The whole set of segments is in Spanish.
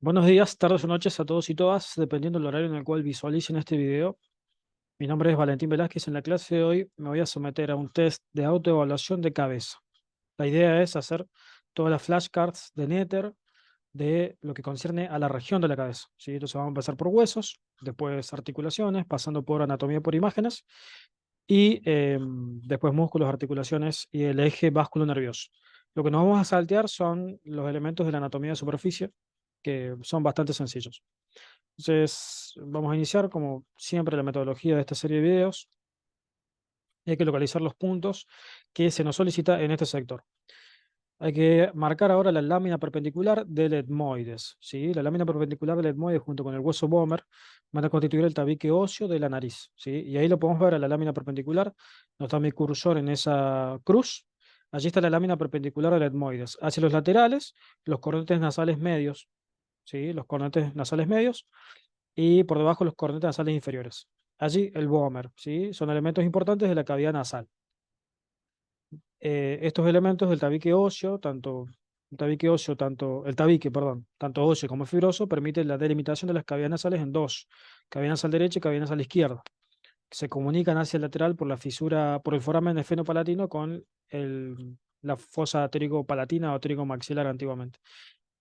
Buenos días, tardes o noches a todos y todas, dependiendo del horario en el cual visualicen este video. Mi nombre es Valentín Velázquez. En la clase de hoy me voy a someter a un test de autoevaluación de cabeza. La idea es hacer todas las flashcards de Nether de lo que concierne a la región de la cabeza, ¿sí? Entonces vamos a empezar por huesos, después articulaciones, pasando por anatomía por imágenes y después músculos, articulaciones y el eje básculo nervioso. Lo que nos vamos a saltear son los elementos de la anatomía de superficie, que son bastante sencillos. Entonces, vamos a iniciar, como siempre, la metodología de esta serie de videos. Hay que localizar los puntos que se nos solicita en este sector. Hay que marcar ahora la lámina perpendicular del etmoides, ¿sí? La lámina perpendicular del etmoides junto con el hueso vomer van a constituir el tabique óseo de la nariz, ¿sí? Y ahí lo podemos ver a la lámina perpendicular. No está mi cursor en esa cruz. Allí está la lámina perpendicular del etmoides. Hacia los laterales, los cornetes nasales medios, ¿sí? Los cornetes nasales medios y por debajo los cornetes nasales inferiores. Allí el vomer, ¿sí? Son elementos importantes de la cavidad nasal. Estos elementos del tabique óseo, el tabique, perdón, tanto óseo como fibroso, permite la delimitación de las cavidades nasales en dos: cavidad nasal derecha y cavidad nasal izquierda, que se comunican hacia el lateral por la fisura, por el foramen esfenopalatino con la fosa pterigo-palatina o pterigo-maxilar antiguamente.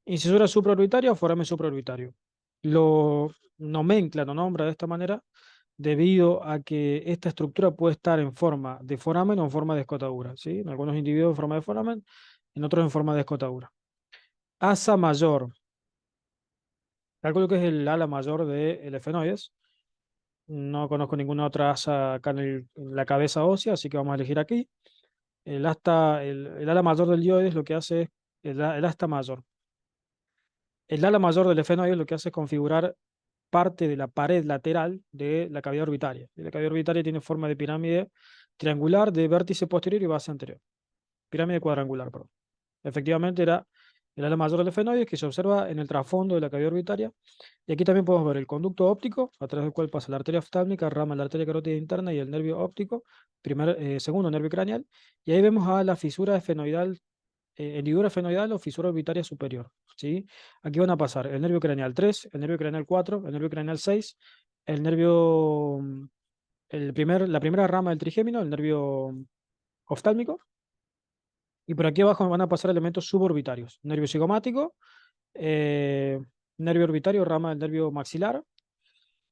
Incisura supraorbitaria o foramen supraorbitario. Lo nomenclan o nombra de esta manera debido a que esta estructura puede estar en forma de foramen o en forma de escotadura, ¿sí? En algunos individuos en forma de foramen, en otros en forma de escotadura. Asa mayor. Calculo que es el ala mayor del efenoides. No conozco ninguna otra asa acá en la cabeza ósea, así que vamos a elegir aquí. El ala mayor del dioides lo que hace es el asta mayor. El ala mayor del efenoides lo que hace es configurar parte de la pared lateral de la cavidad orbitaria. Y la cavidad orbitaria tiene forma de pirámide triangular de vértice posterior y base anterior. Pirámide cuadrangular, perdón. Efectivamente era el ala mayor del efenoides que se observa en el trasfondo de la cavidad orbitaria. Y aquí también podemos ver el conducto óptico, a través del cual pasa la arteria oftálmica, rama la arteria carótida interna y el nervio óptico, segundo nervio craneal. Y ahí vemos a la fisura esfenoidal, hendidura esfenoidal o fisura orbitaria superior, ¿sí? Aquí van a pasar el nervio craneal 3, el nervio craneal 4, el nervio craneal 6, el nervio, la primera rama del trigémino, el nervio oftálmico, y por aquí abajo van a pasar elementos suborbitarios, nervio cigomático, eh, nervio orbitario, rama del nervio maxilar,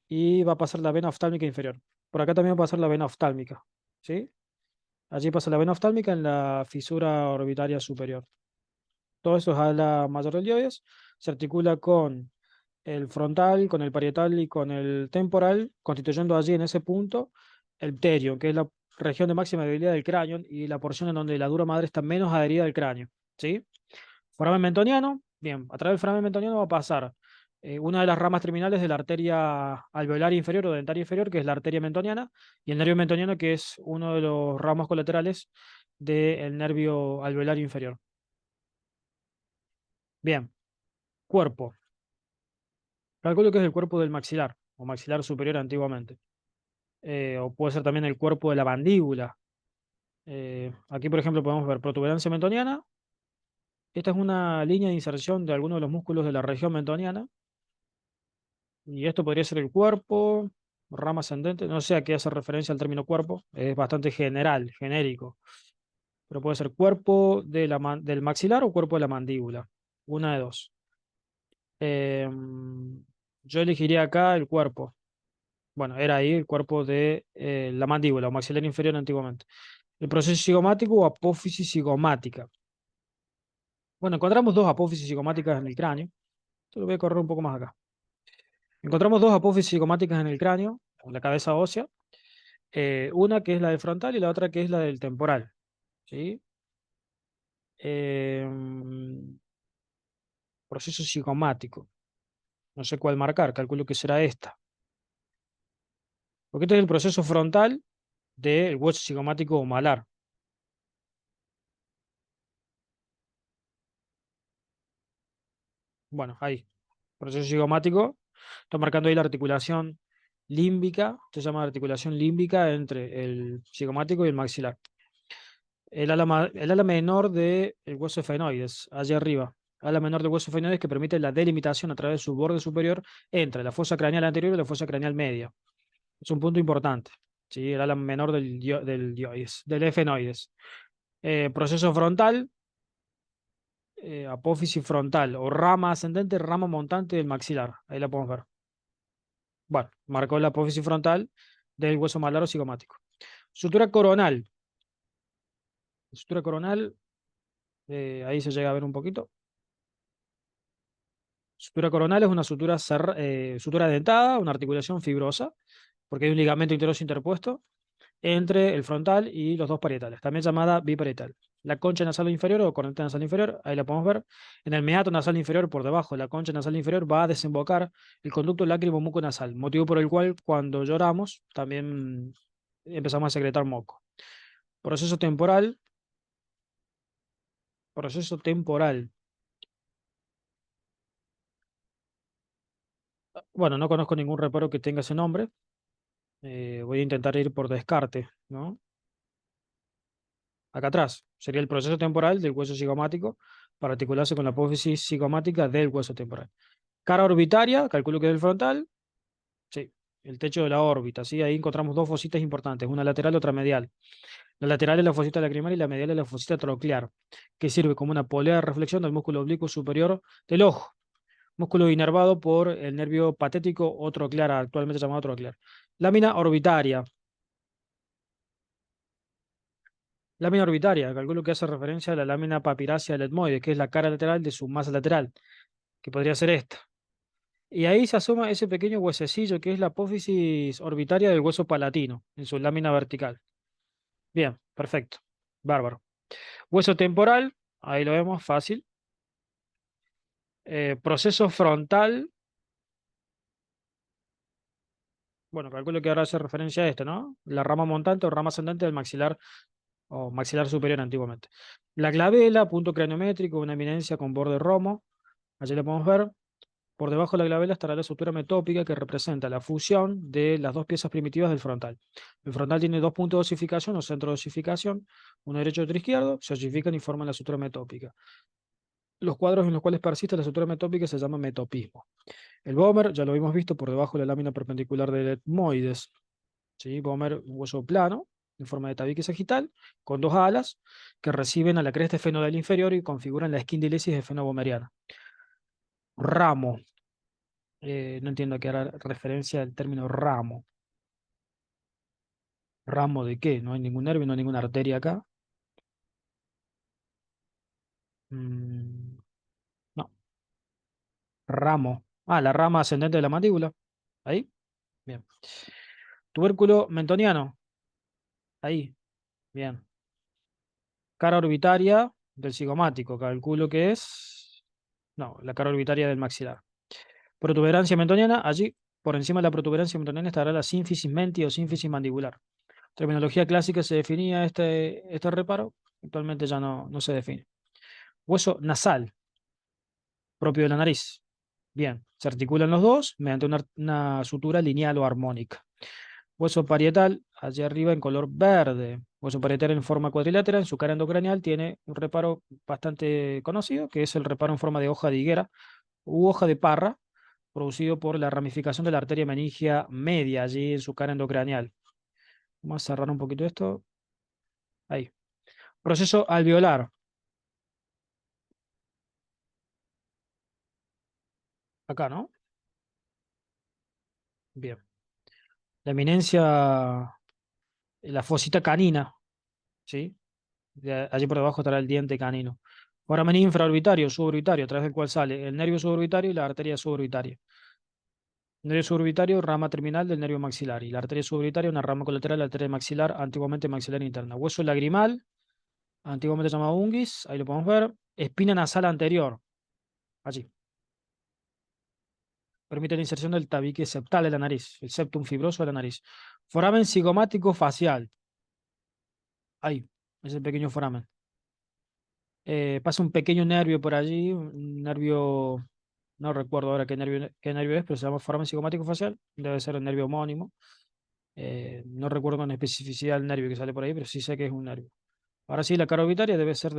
y va a pasar la vena oftálmica inferior. Por acá también va a pasar la vena oftálmica, ¿sí? Allí pasa la vena oftálmica en la fisura orbitaria superior. Todo eso es ala mayor del dioides. Se articula con el frontal, con el parietal y con el temporal, constituyendo allí en ese punto el pterio, que es la región de máxima debilidad del cráneo y la porción en donde la dura madre está menos adherida al cráneo, ¿sí? Foramen mentoniano, bien, a través del foramen mentoniano va a pasar una de las ramas terminales de la arteria alveolar inferior o dentaria inferior, que es la arteria mentoniana, y el nervio mentoniano, que es uno de los ramos colaterales del nervio alveolar inferior. Bien, cuerpo. Calculo que es el cuerpo del maxilar, o maxilar superior antiguamente. O puede ser también el cuerpo de la mandíbula. Aquí, por ejemplo, podemos ver protuberancia mentoniana. Esta es una línea de inserción de algunos de los músculos de la región mentoniana. Y esto podría ser el cuerpo, rama ascendente. No sé a qué hace referencia al término cuerpo. Es bastante general, genérico. Pero puede ser cuerpo del maxilar o cuerpo de la mandíbula. Una de dos. Yo elegiría acá el cuerpo. Bueno, era ahí el cuerpo de la mandíbula o maxilar inferior antiguamente. El proceso cigomático o apófisis cigomática. Bueno, encontramos dos apófisis cigomáticas en el cráneo. Esto lo voy a correr un poco más acá. Encontramos dos apófisis cigomáticas en el cráneo, en la cabeza ósea. Una que es la del frontal y la otra que es la del temporal, ¿sí? Proceso cigomático. No sé cuál marcar, calculo que será esta. Porque este es el proceso frontal del hueso cigomático malar. Bueno, ahí. Proceso cigomático. Está marcando ahí la articulación límbica. Se llama articulación límbica entre el cigomático y el maxilar. El ala menor del hueso efenoides, allá arriba. ala menor del hueso esfenoides que permite la delimitación a través de su borde superior entre la fosa craneal anterior y la fosa craneal media. Es un punto importante. ¿Sí? El ala menor del esfenoides. Proceso frontal, apófisis frontal o rama ascendente, rama montante del maxilar. Ahí la podemos ver. Bueno, marcó la apófisis frontal del hueso malar o cigomático. Sutura coronal. Sutura coronal, ahí se llega a ver un poquito. Sutura coronal es una sutura dentada, una articulación fibrosa, porque hay un ligamento interoso interpuesto entre el frontal y los dos parietales, también llamada biparietal. La concha nasal inferior o corneta nasal inferior, ahí la podemos ver. En el meato nasal inferior, por debajo de la concha nasal inferior, va a desembocar el conducto lágrimo-muco-nasal, motivo por el cual cuando lloramos también empezamos a secretar moco. Proceso temporal. Proceso temporal. Bueno, no conozco ningún reparo que tenga ese nombre. Voy a intentar ir por descarte, ¿no? Acá atrás sería el proceso temporal del hueso cigomático para articularse con la apófisis cigomática del hueso temporal. Cara orbitaria, calculo que del frontal, sí, el techo de la órbita, ¿sí? Ahí encontramos dos fositas importantes, una lateral y otra medial. La lateral es la fosita lacrimal y la medial es la fosita troclear, que sirve como una polea de reflexión del músculo oblicuo superior del ojo, músculo inervado por el nervio patético o troclear, actualmente llamado troclear. Lámina orbitaria. Lámina orbitaria, calculo que hace referencia a la lámina papirácea del etmoide, que es la cara lateral de su masa lateral, que podría ser esta. Y ahí se asoma ese pequeño huesecillo que es la apófisis orbitaria del hueso palatino, en su lámina vertical. Bien, perfecto. Bárbaro. Hueso temporal, ahí lo vemos, fácil. Proceso frontal, bueno, calculo que ahora hace referencia a esto, ¿no? La rama montante o rama ascendente del maxilar o maxilar superior antiguamente. La glabela, punto craniométrico, una eminencia con borde romo. Allí lo podemos ver. Por debajo de la glabela estará la sutura metópica que representa la fusión de las dos piezas primitivas del frontal. El frontal tiene dos puntos de osificación o centro de osificación, uno derecho y otro izquierdo, se osifican y forman la sutura metópica. Los cuadros en los cuales persiste la sutura metópica se llaman metopismo. El Vomer, ya lo hemos visto por debajo de la lámina perpendicular del etmoides. ¿Sí? Vomer, un hueso plano, en forma de tabique sagital, con dos alas que reciben a la cresta esfenoidal inferior y configuran la esquindilesis esfenovomeriana. Ramo. No entiendo a qué hará referencia el término ramo. ¿Ramo de qué? No hay ningún nervio, no hay ninguna arteria acá. Mm, no. Ramo. Ah, la rama ascendente de la mandíbula. Ahí. Bien. Tubérculo mentoniano. Ahí. Bien. Cara orbitaria del cigomático. Calculo que es. No, la cara orbitaria del maxilar. Protuberancia mentoniana. Allí, por encima de la protuberancia mentoniana, estará la sínfisis menti o sínfisis mandibular. Terminología clásica se definía este reparo. Actualmente ya no se define. Hueso nasal, propio de la nariz. Bien, se articulan los dos mediante una sutura lineal o armónica. Hueso parietal, allá arriba en color verde. Hueso parietal en forma cuadrilátera, en su cara endocranial tiene un reparo bastante conocido, que es el reparo en forma de hoja de higuera u hoja de parra, producido por la ramificación de la arteria meningia media allí en su cara endocranial. Vamos a cerrar un poquito esto. Ahí. Proceso alveolar. Acá, ¿no? Bien. La eminencia, la fosita canina, ¿sí? Allí por debajo estará el diente canino. Foramen infraorbitario, suborbitario, a través del cual sale el nervio suborbitario y la arteria suborbitaria. Nervio suborbitario, rama terminal del nervio maxilar. Y la arteria suborbitaria, una rama colateral de la arteria maxilar, antiguamente maxilar interna. Hueso lagrimal, antiguamente llamado unguis, ahí lo podemos ver. Espina nasal anterior, allí. Permite la inserción del tabique septal de la nariz, el septum fibroso de la nariz. Foramen cigomático facial, ahí, ese pequeño foramen. Pasa un pequeño nervio por allí, un nervio, no recuerdo ahora qué nervio es, pero se llama foramen cigomático facial, debe ser el nervio homónimo. No recuerdo con especificidad el nervio que sale por ahí, pero sí sé que es un nervio. Ahora sí, la cara orbitaria debe ser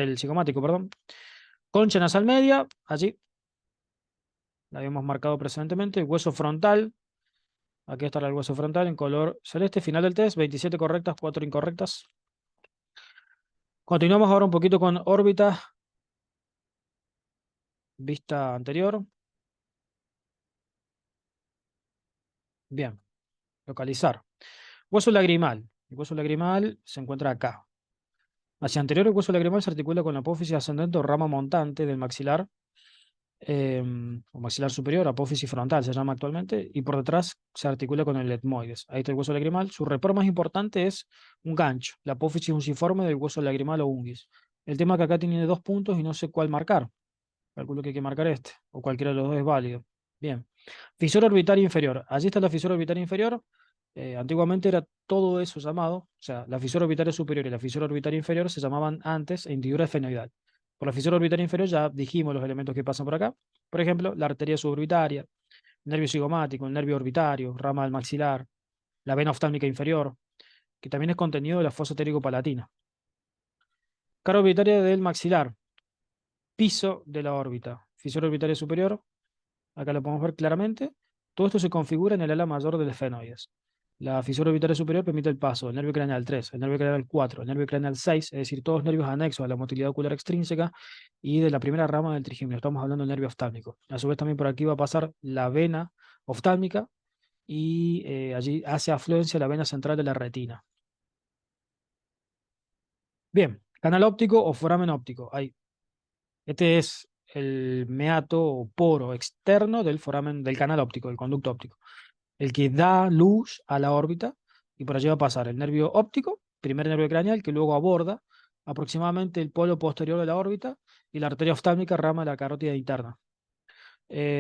del cigomático, perdón. Concha nasal media, allí, la habíamos marcado precedentemente. Hueso frontal, aquí estará el hueso frontal en color celeste. Final del test, 27 correctas, 4 incorrectas. Continuamos ahora un poquito con órbita, vista anterior. Bien, localizar. Hueso lagrimal. El hueso lagrimal se encuentra acá. Hacia anterior, el hueso lagrimal se articula con la apófisis ascendente o rama montante del maxilar, o maxilar superior, apófisis frontal se llama actualmente, y por detrás se articula con el etmoides. Ahí está el hueso lagrimal. Su reparo más importante es un gancho, la apófisis unciforme del hueso lagrimal o unguis. El tema es que acá tiene 2 puntos y no sé cuál marcar. Calculo que hay que marcar este, o cualquiera de los dos es válido. Bien. Fisura orbitaria inferior. Allí está la fisura orbitaria inferior. Antiguamente era todo eso llamado, o sea, la fisura orbitaria superior y la fisura orbitaria inferior se llamaban antes hendidura esfenoidal. Por la fisura orbitaria inferior ya dijimos los elementos que pasan por acá. Por ejemplo, la arteria suborbitaria, nervio cigomático, el nervio orbitario, rama del maxilar, la vena oftálmica inferior, que también es contenido de la fosa palatina. Cara orbitaria del maxilar, piso de la órbita, fisura orbitaria superior, acá lo podemos ver claramente. Todo esto se configura en el ala mayor del esfenoides. La fisura orbitaria superior permite el paso del nervio craneal 3, el nervio craneal 4, el nervio craneal 6, es decir, todos nervios anexos a la motilidad ocular extrínseca y de la primera rama del trigémino. Estamos hablando del nervio oftálmico. A su vez también por aquí va a pasar la vena oftálmica y allí hace afluencia la vena central de la retina. Bien, canal óptico o foramen óptico. Ahí. Este es el meato o poro externo del foramen del canal óptico, del conducto óptico, el que da luz a la órbita, y por allí va a pasar el nervio óptico, primer nervio craneal, que luego aborda aproximadamente el polo posterior de la órbita, y la arteria oftálmica rama de la carótida interna.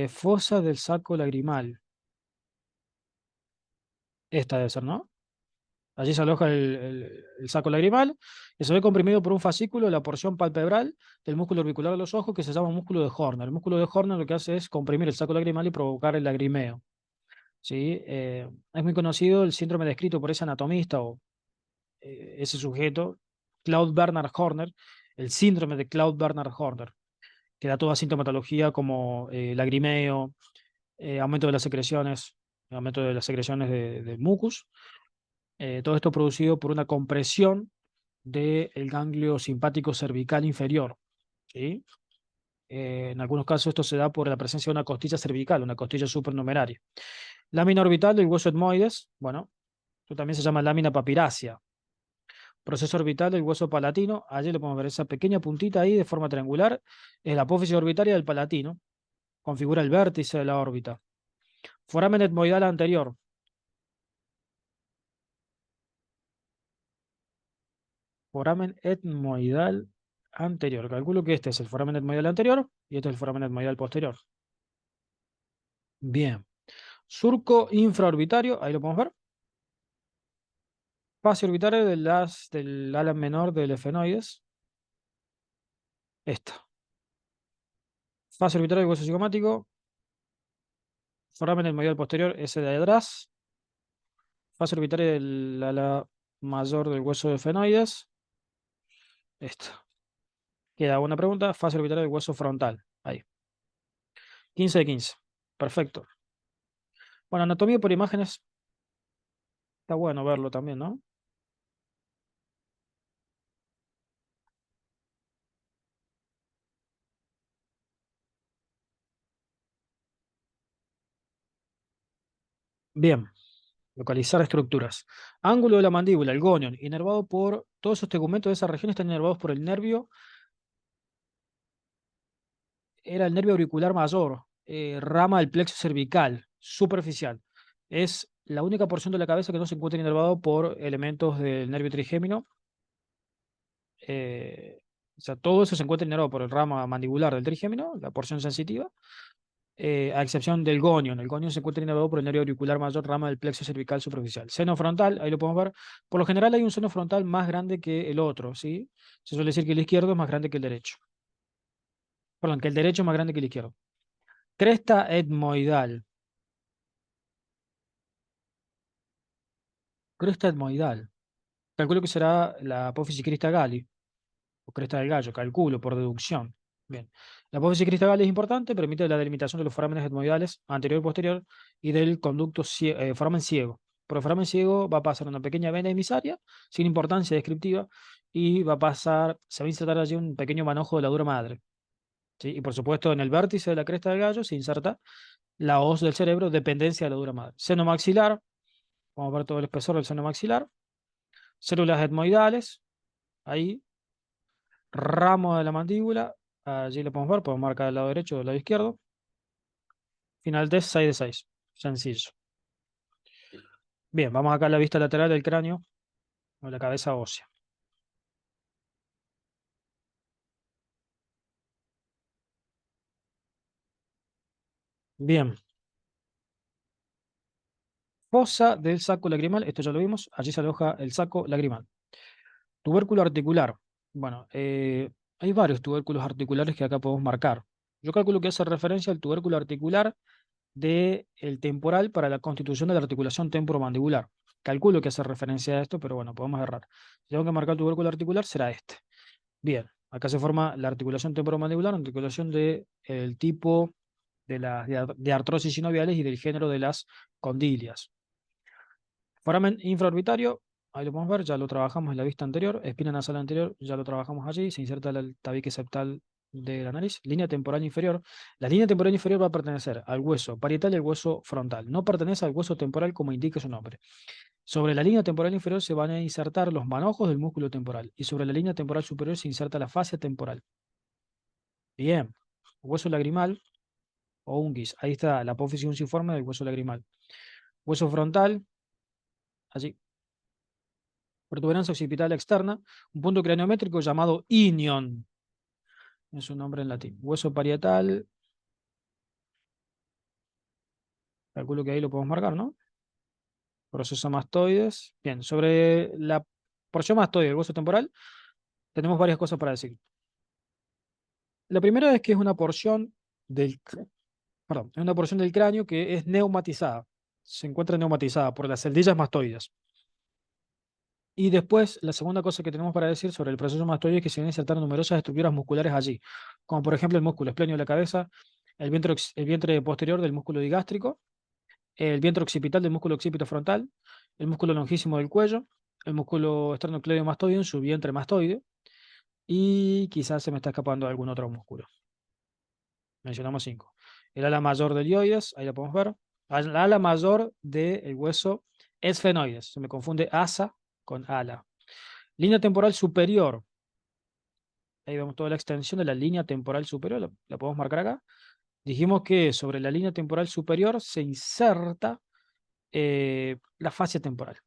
Fosa del saco lagrimal. Esta debe ser, ¿no? Allí se aloja el saco lagrimal y se ve comprimido por un fascículo la porción palpebral del músculo orbicular de los ojos que se llama músculo de Horner. El músculo de Horner lo que hace es comprimir el saco lagrimal y provocar el lagrimeo. ¿Sí? Es muy conocido el síndrome descrito por ese anatomista o ese sujeto, Claude Bernard Horner, el síndrome de Claude Bernard Horner, que da toda sintomatología como lagrimeo, aumento de las secreciones, aumento de las secreciones de mucus, todo esto producido por una compresión del ganglio simpático cervical inferior. ¿Sí? En algunos casos esto se da por la presencia de una costilla cervical, una costilla supernumeraria. Lámina orbital del hueso etmoides, bueno, esto también se llama lámina papirácea. Proceso orbital del hueso palatino, allí le podemos ver esa pequeña puntita ahí de forma triangular, es la apófisis orbitaria del palatino, configura el vértice de la órbita. Foramen etmoidal anterior, foramen etmoidal anterior. Calculo que este es el foramen etmoidal anterior y este es el foramen etmoidal posterior. Bien. Surco infraorbitario, ahí lo podemos ver. Fase orbitaria del ala menor del efenoides. Esta. Fase orbitaria del hueso cigomático. Foramen etmoidal posterior, ese de atrás. Fase orbitaria del ala mayor del hueso de efenoides. Esta. Queda una pregunta. Fase orbitaria del hueso frontal. Ahí. 15 de 15. Perfecto. Bueno, anatomía por imágenes. Está bueno verlo también, ¿no? Bien. Localizar estructuras. Ángulo de la mandíbula, el gonion, inervado por todos esos tegumentos de esa región están inervados por el nervio, era el nervio auricular mayor, rama del plexo cervical, superficial. Es la única porción de la cabeza que no se encuentra inervado por elementos del nervio trigémino. O sea, todo eso se encuentra inervado por el rama mandibular del trigémino, la porción sensitiva, a excepción del gonion. El gonion se encuentra inervado por el nervio auricular mayor, rama del plexo cervical superficial. Seno frontal, ahí lo podemos ver. Por lo general hay un seno frontal más grande que el otro, ¿sí? Se suele decir que el izquierdo es más grande que el derecho. Perdón, que el derecho es más grande que el izquierdo. Cresta etmoidal. Cresta etmoidal. Calculo que será la apófisis crista Gali. o cresta del gallo, calculo por deducción. Bien. La apófisis cristal es importante, permite la delimitación de los forámenes etmoidales anterior y posterior y del conducto foramen ciego. Por el foramen ciego va a pasar una pequeña vena emisaria, sin importancia descriptiva, y va a pasar, se va a insertar allí un pequeño manojo de la dura madre. ¿Sí? Y por supuesto, en el vértice de la cresta del gallo se inserta la hoz del cerebro, dependencia de la dura madre. Seno maxilar, vamos a ver todo el espesor del seno maxilar. Células etmoidales, ahí. Ramo de la mandíbula, allí lo podemos ver, podemos marcar del lado derecho o del lado izquierdo. Final test 6 de 6. Sencillo. Bien, vamos acá a la vista lateral del cráneo o la cabeza ósea. Bien, fosa del saco lagrimal, esto ya lo vimos, allí se aloja el saco lagrimal. Tubérculo articular. Bueno, hay varios tubérculos articulares que acá podemos marcar. Yo calculo que hace referencia al tubérculo articular del temporal para la constitución de la articulación temporomandibular. Calculo que hace referencia a esto, pero bueno, podemos errar. Si tengo que marcar el tubérculo articular, será este. Bien, acá se forma la articulación temporomandibular, articulación del tipo de artrosis sinoviales y del género de las condilias. Foramen infraorbitario, ahí lo podemos ver, ya lo trabajamos en la vista anterior. Espina nasal anterior, ya lo trabajamos allí. Se inserta el tabique septal de la nariz. Línea temporal inferior. La línea temporal inferior va a pertenecer al hueso parietal y al hueso frontal. No pertenece al hueso temporal como indica su nombre. Sobre la línea temporal inferior se van a insertar los manojos del músculo temporal. Y sobre la línea temporal superior se inserta la fascia temporal. Bien. Hueso lagrimal o unguis. Ahí está la apófisis unciforme del hueso lagrimal. Hueso frontal, allí. Protuberancia occipital externa, un punto craniométrico llamado inion, es un nombre en latín. Hueso parietal, calculo que ahí lo podemos marcar, ¿no? Proceso mastoides. Bien, sobre la porción mastoide del hueso temporal, tenemos varias cosas para decir. La primera es que es una porción perdón, es una porción del cráneo que es neumatizada. Se encuentra neumatizada por las celdillas mastoides. Y después, la segunda cosa que tenemos para decir sobre el proceso mastoide es que se van a insertar numerosas estructuras musculares allí, como por ejemplo el músculo esplenio de la cabeza, el vientre posterior del músculo digástrico, el vientre occipital del músculo occipito frontal, el músculo longísimo del cuello, el músculo esternocleidomastoide en su vientre mastoide, y quizás se me está escapando algún otro músculo. Mencionamos 5. El ala mayor del hioides, ahí la podemos ver. El ala mayor del hueso esfenoides. Se me confunde asa con ala. Línea temporal superior. Ahí vemos toda la extensión de la línea temporal superior. La podemos marcar acá. Dijimos que sobre la línea temporal superior se inserta la fascia temporal.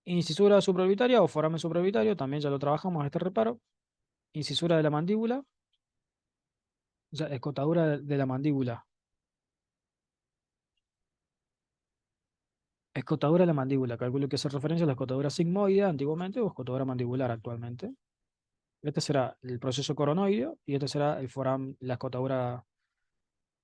Incisura supraorbitaria o foramen supraorbitario, también ya lo trabajamos este reparo. Incisura de la mandíbula, o sea, escotadura de la mandíbula. Escotadura de la mandíbula, calculo que hace referencia a la escotadura sigmoidea antiguamente o escotadura mandibular actualmente. Este será el proceso coronoideo y este será la escotadura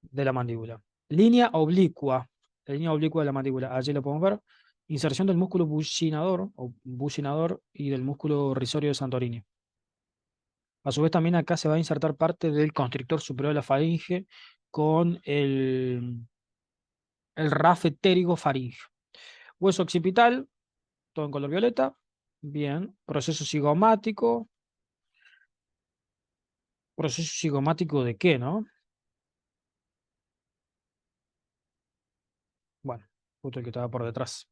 de la mandíbula. Línea oblicua, la línea oblicua de la mandíbula, allí lo podemos ver. Inserción del músculo bucinador y del músculo risorio de Santorini. A su vez también acá se va a insertar parte del constrictor superior de la faringe con el RAF pterigo faringeo. Hueso occipital, todo en color violeta. Bien. Proceso cigomático. ¿Proceso cigomático de qué, no? Bueno, justo el que estaba por detrás.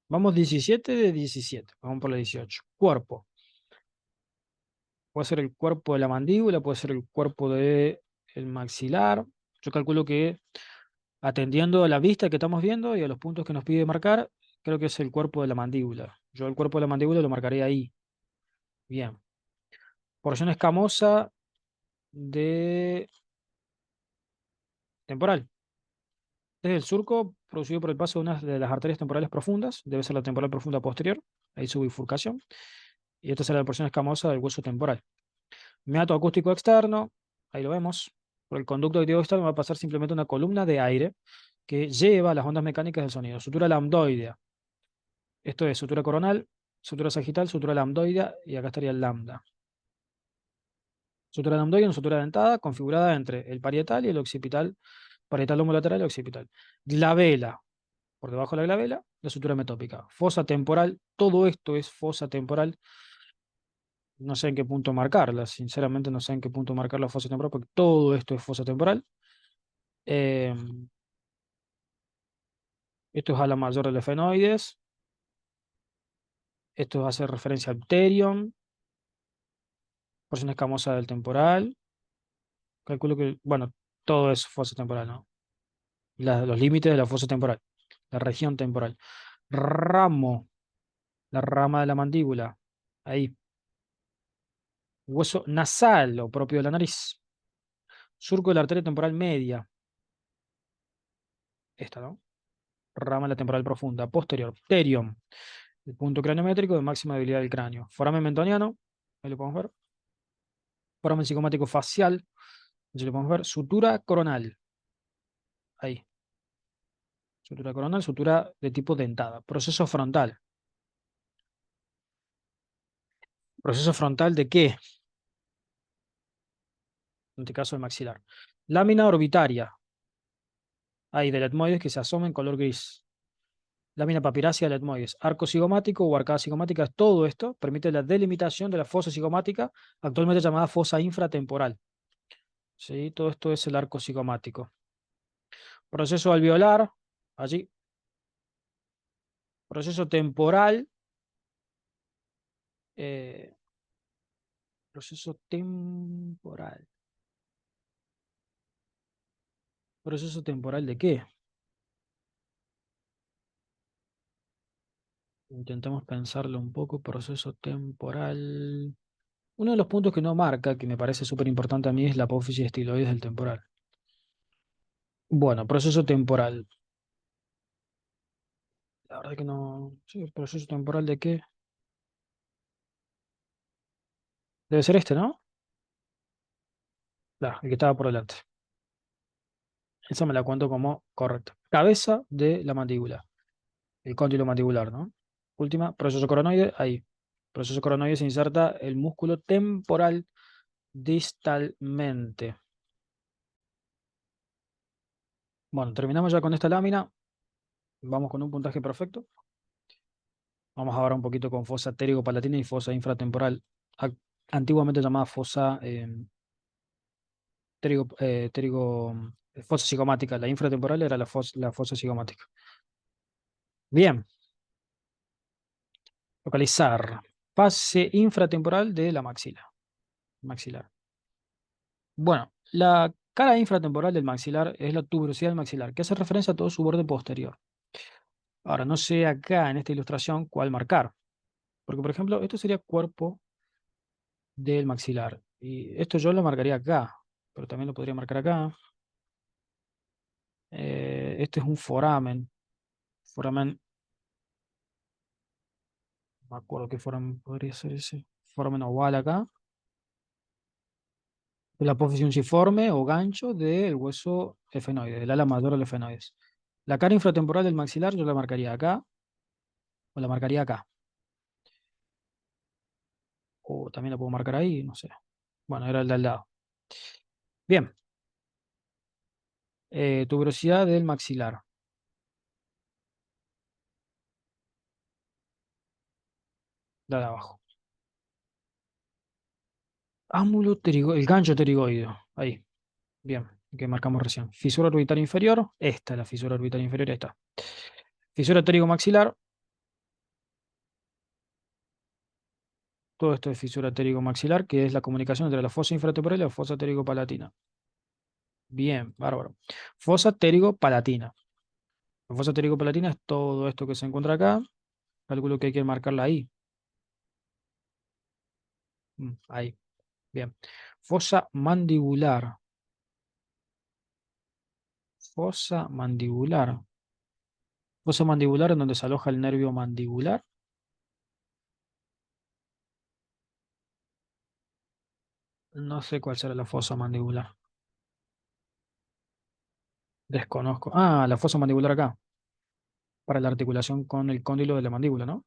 Vamos 17 de 17. Vamos por la 18. Cuerpo. Puede ser el cuerpo de la mandíbula, puede ser el cuerpo del maxilar. Yo calculo que atendiendo a la vista que estamos viendo y a los puntos que nos pide marcar, creo que es el cuerpo de la mandíbula. Yo el cuerpo de la mandíbula lo marcaré ahí. Bien. Porción escamosa de temporal. Desde el surco producido por el paso de una de las arterias temporales profundas, debe ser la temporal profunda posterior, ahí su bifurcación. Y esta será la porción escamosa del hueso temporal. Meato acústico externo, ahí lo vemos. Por el conducto activo externo va a pasar simplemente una columna de aire que lleva las ondas mecánicas del sonido. Sutura lambdoidea. Esto es sutura coronal, sutura sagital, sutura lambdoide, y acá estaría el lambda. Sutura lambdoide, una sutura dentada, configurada entre el parietal y el occipital, parietal homolateral y occipital. Glabela, por debajo de la glabela, la sutura metópica. Fosa temporal, todo esto es fosa temporal. No sé en qué punto marcarla, sinceramente no sé en qué punto marcar la fosa temporal, porque todo esto es fosa temporal. Eh, Esto es ala mayor del efenoides, esto hace referencia al pterion, porción escamosa del temporal. Calculo que, bueno, todo es fosa temporal, ¿no? Los límites de la fosa temporal, la región temporal. Ramo, la rama de la mandíbula, ahí. Hueso nasal o propio de la nariz. Surco de la arteria temporal media, esta, ¿no? Rama de la temporal profunda. Posterior, pterion, el punto craniométrico de máxima debilidad del cráneo. Foramen mentoniano, ahí lo podemos ver. Foramen cigomático facial, ahí lo podemos ver. Sutura coronal, ahí. Sutura coronal, sutura de tipo dentada. Proceso frontal. ¿Proceso frontal de qué? En este caso el maxilar. Lámina orbitaria. Hay del etmoides que se asoma en color gris. Lámina papirácea del etmoides. Arco cigomático o arcada cigomática. Todo esto permite la delimitación de la fosa cigomática, actualmente llamada fosa infratemporal. ¿Sí? Todo esto es el arco cigomático. Proceso alveolar. Allí. Proceso temporal. eh, Proceso temporal. ¿Proceso temporal de qué? Intentemos pensarlo un poco. Proceso temporal. Uno de los puntos que no marca, que me parece súper importante a mí, es la apófisis estiloides del temporal. Bueno, proceso temporal. La verdad que no. Sí, proceso temporal de qué. Debe ser este, ¿no? Claro, el que estaba por delante. Esa me la cuento como correcta. Cabeza de la mandíbula. El cóndilo mandibular, ¿no? Última, proceso coronoide, ahí. Proceso coronoide se inserta el músculo temporal distalmente. Bueno, terminamos ya con esta lámina. Vamos con un puntaje perfecto. Vamos ahora un poquito con fosa pterigo-palatina y fosa infratemporal, ac- antiguamente llamada fosa fosa cigomática. La infratemporal era la fosa cigomática. Bien, localizar. Fase infratemporal de la maxila. Maxilar. Bueno, la cara infratemporal del maxilar es la tuberosidad del maxilar, que hace referencia a todo su borde posterior. Ahora, no sé acá en esta ilustración cuál marcar, porque por ejemplo, esto sería cuerpo del maxilar. Y esto yo lo marcaría acá, pero también lo podría marcar acá. Este es un foramen. Foramen, no me acuerdo qué foramen podría ser ese. Foramen oval acá. La apófisis unciforme o gancho del hueso efenoide, del ala mayor del efenoides. La cara infratemporal del maxilar yo la marcaría acá o la marcaría acá. O también la puedo marcar ahí, no sé. Bueno, era el de al lado. Bien. Tuberosidad del maxilar. La de abajo. El gancho pterigoideo. Ahí. Bien. Que marcamos recién. Fisura orbitaria inferior. Esta es la fisura orbitaria inferior. Ahí está. Fisura pterigo-maxilar. Todo esto es fisura pterigo-maxilar, que es la comunicación entre la fosa infratemporal y la fosa pterigo-palatina. Bien, bárbaro. Fosa pterigo-palatina. La fosa pterigo-palatina es todo esto que se encuentra acá. Calculo que hay que marcarla ahí. Ahí. Bien. Fosa mandibular. Fosa mandibular. Fosa mandibular en donde se aloja el nervio mandibular. No sé cuál será la fosa mandibular. Desconozco. Ah, la fosa mandibular acá. Para la articulación con el cóndilo de la mandíbula, ¿no?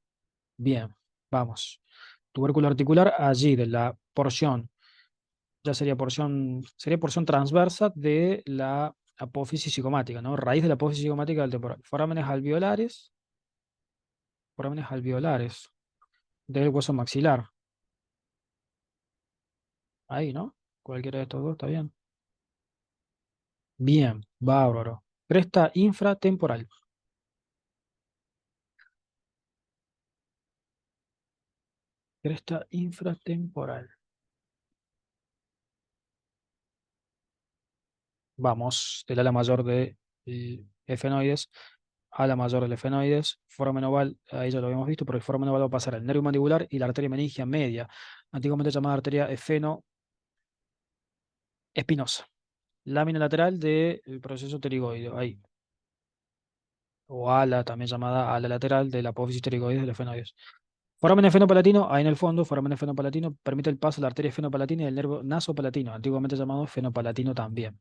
Bien. Vamos. Tubérculo articular allí, de la porción, ya sería porción transversa de la apófisis cigomática, ¿no? Raíz de la apófisis cigomática del temporal. Forámenes alveolares del hueso maxilar. Ahí, ¿no? Cualquiera de estos dos está bien. Bien, bárbaro. Cresta infratemporal. Cresta infratemporal. Vamos del ala mayor de efenoides a la mayor del efenoides. Foramen oval, ahí ya lo habíamos visto, pero el foramen oval va a pasar al nervio mandibular y la arteria meningia media, antiguamente llamada arteria efeno-espinosa. Lámina lateral del proceso pterigoideo, ahí. O ala, también llamada ala lateral de la apófisis pterigoides del efenoides. Foramen fenopalatino, ahí en el fondo, foramen fenopalatino permite el paso de la arteria fenopalatina y del nervio nasopalatino, antiguamente llamado fenopalatino también.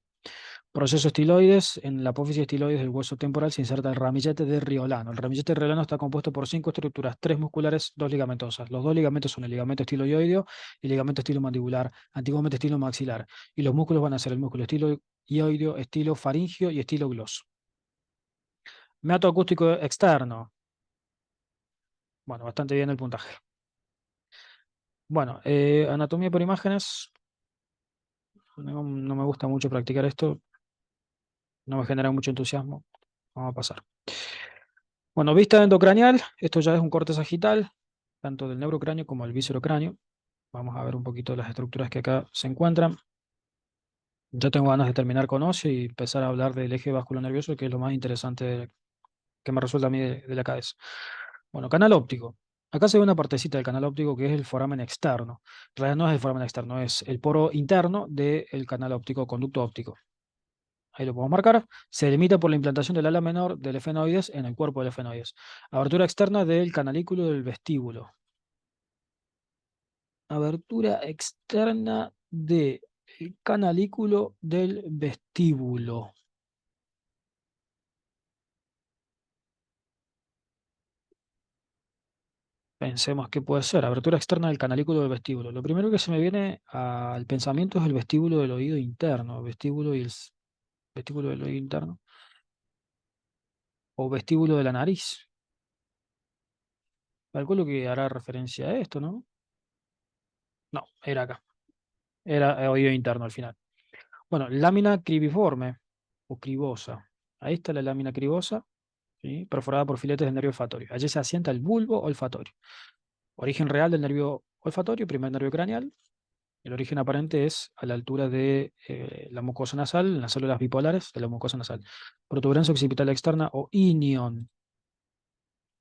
Proceso estiloides, en la apófisis estiloides del hueso temporal se inserta el ramillete de Riolano. El ramillete de Riolano está compuesto por 5 estructuras, 3 musculares, 2 ligamentosas. Los 2 ligamentos son el ligamento estiloioideo y el ligamento estilomandibular, antiguamente estilo maxilar. Y los músculos van a ser el músculo estiloioideo, estilo faringio y estilo gloso. Meato acústico externo. Bueno, bastante bien el puntaje. Bueno, anatomía por imágenes. No me gusta mucho practicar esto. No me genera mucho entusiasmo. Vamos a pasar. Bueno, vista endocraneal. Esto ya es un corte sagital, tanto del neurocráneo como del viscerocráneo. Vamos a ver un poquito las estructuras que acá se encuentran. Yo tengo ganas de terminar con óseo y empezar a hablar del eje vasculonervioso, que es lo más interesante que me resulta a mí de la cabeza. Bueno, canal óptico. Acá se ve una partecita del canal óptico que es el foramen externo. En realidad no es el foramen externo, es el poro interno del canal óptico, conducto óptico. Ahí lo podemos marcar. Se delimita por la implantación del ala menor del efenoides en el cuerpo del efenoides. Abertura externa del canalículo del vestíbulo. Abertura externa del canalículo del vestíbulo. Pensemos qué puede ser. Abertura externa del canalículo del vestíbulo. Lo primero que se me viene al pensamiento es el vestíbulo del oído interno. Vestíbulo y vestíbulo del oído interno. O vestíbulo de la nariz. Calculo que hará referencia a esto, ¿no? No, era acá. Era oído interno al final. Bueno, lámina cribiforme o cribosa. Ahí está la lámina cribosa, ¿sí? Perforada por filetes del nervio olfatorio. Allí se asienta el bulbo olfatorio. Origen real del nervio olfatorio, primer nervio craneal. El origen aparente es a la altura de la mucosa nasal, en las células bipolares de la mucosa nasal. Protuberancia occipital externa o inion,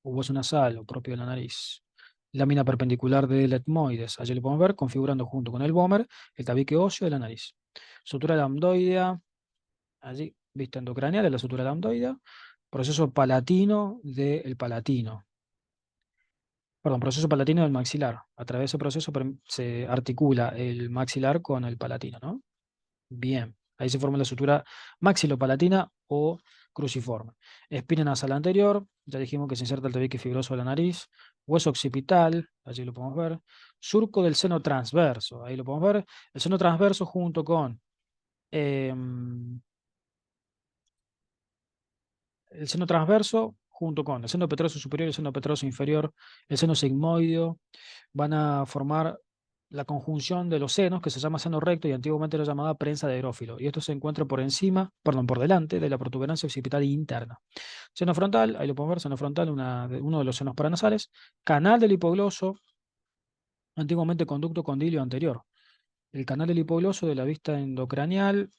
o hueso nasal o propio de la nariz. Lámina perpendicular del etmoides. Allí lo podemos ver configurando junto con el vómer el tabique óseo de la nariz. Sutura lambdoidea. Allí, vista endocraneal de la sutura lambdoidea. Proceso palatino del palatino. Perdón, proceso palatino del maxilar. A través de ese proceso se articula el maxilar con el palatino, ¿no? Bien. Ahí se forma la sutura maxilopalatina o cruciforme. Espina nasal anterior, ya dijimos que se inserta el tabique fibroso de la nariz. Hueso occipital, allí lo podemos ver. Surco del seno transverso, ahí lo podemos ver. El seno transverso junto con el seno transverso, junto con el seno petroso superior y el seno petroso inferior, el seno sigmoideo, van a formar la conjunción de los senos, que se llama seno recto y antiguamente era llamada prensa de Erófilo. Y esto se encuentra por encima, perdón, por delante de la protuberancia occipital interna. Seno frontal, ahí lo podemos ver, seno frontal, uno de los senos paranasales. Canal del hipogloso, antiguamente conducto condilio anterior. El canal del hipogloso de la vista endocraneal,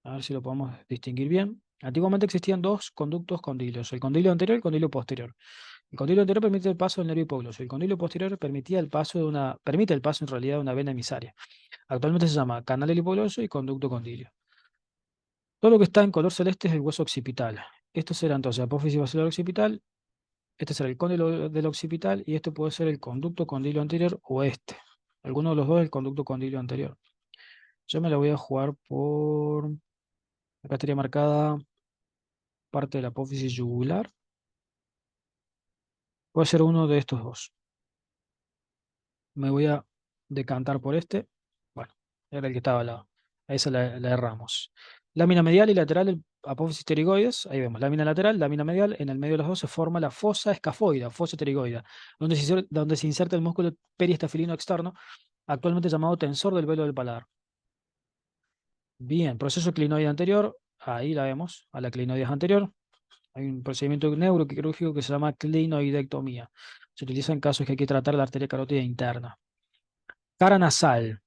a ver si lo podemos distinguir bien. Antiguamente existían dos conductos condilios, el condilio anterior y el condilio posterior. El condilio anterior permite el paso del nervio hipogloso. El condilio posterior permite el paso en realidad de una vena emisaria. Actualmente se llama canal del hipogloso y conducto condilio. Todo lo que está en color celeste es el hueso occipital. Esto será entonces apófisis basilar occipital, este será el cóndilo del occipital y este puede ser el conducto condilio anterior o este. Alguno de los dos es el conducto condilio anterior. Yo me la voy a jugar por... Acá estaría marcada parte de la apófisis yugular. Puede ser uno de estos dos. Me voy a decantar por este. Bueno, era el que estaba al lado. A esa la erramos. Lámina medial y lateral, apófisis pterigoides. Ahí vemos, lámina lateral, lámina medial. En el medio de los dos se forma la fosa escafoide, fosa pterigoide, donde se inserta el músculo periestafilino externo, actualmente llamado tensor del velo del paladar. Bien, proceso clinoide anterior. Ahí la vemos, a la clinoides anterior. Hay un procedimiento neuroquirúrgico que se llama clinoidectomía. Se utiliza en casos que hay que tratar la arteria carótida interna. Cara nasal.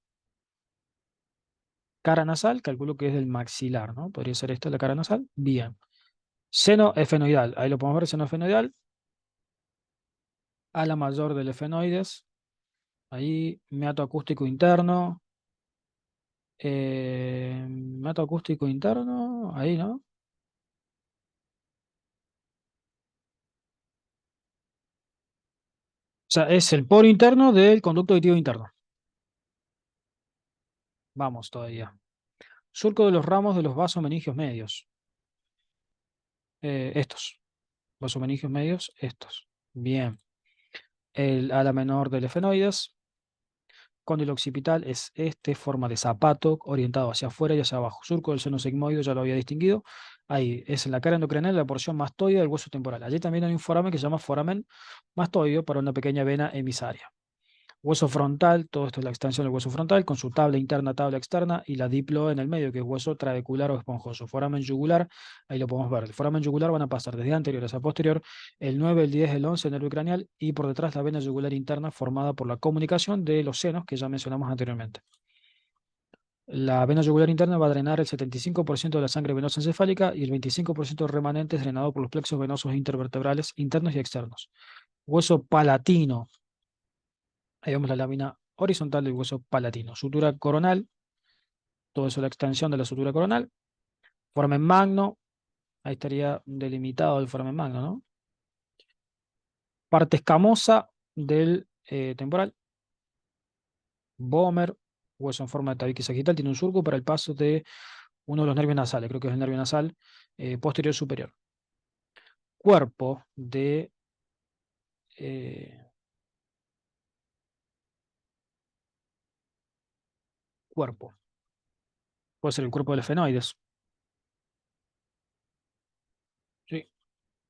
Cara nasal, calculo que es del maxilar, ¿no? Podría ser esta la cara nasal. Bien. Seno efenoidal. Ahí lo podemos ver, seno efenoidal. Ala mayor del efenoides. Ahí, meato acústico interno. Meato acústico interno. Ahí, ¿no? O sea, es el poro interno del conducto auditivo interno. Vamos todavía. Surco de los ramos de los vasomeningios medios. Estos. Vasomeningios medios, estos. Bien. El ala menor del efenoides. Cóndilo occipital es este, forma de zapato, orientado hacia afuera y hacia abajo. Surco del seno sigmoide, ya lo había distinguido. Ahí es en la cara endocrinal, la porción mastoide del hueso temporal. Allí también hay un foramen que se llama foramen mastoideo para una pequeña vena emisaria. Hueso frontal, todo esto es la extensión del hueso frontal, con su tabla interna, tabla externa, y la diploa en el medio, que es hueso trabecular o esponjoso. Foramen yugular, ahí lo podemos ver. El foramen yugular van a pasar desde anterior hacia posterior, el 9, el 10, el 11, nervio craneal, y por detrás la vena yugular interna formada por la comunicación de los senos que ya mencionamos anteriormente. La vena yugular interna va a drenar el 75% de la sangre venosa encefálica y el 25% remanente es drenado por los plexos venosos intervertebrales internos y externos. Hueso palatino. Ahí vemos la lámina horizontal del hueso palatino. Sutura coronal, todo eso es la extensión de la sutura coronal. Foramen magno, ahí estaría delimitado el foramen magno, ¿no? Parte escamosa del temporal. Vomer, hueso en forma de tabique sagital, tiene un surco para el paso de uno de los nervios nasales, creo que es el nervio nasal posterior superior. Cuerpo de eh, cuerpo. Puede ser el cuerpo del efenoides. Sí,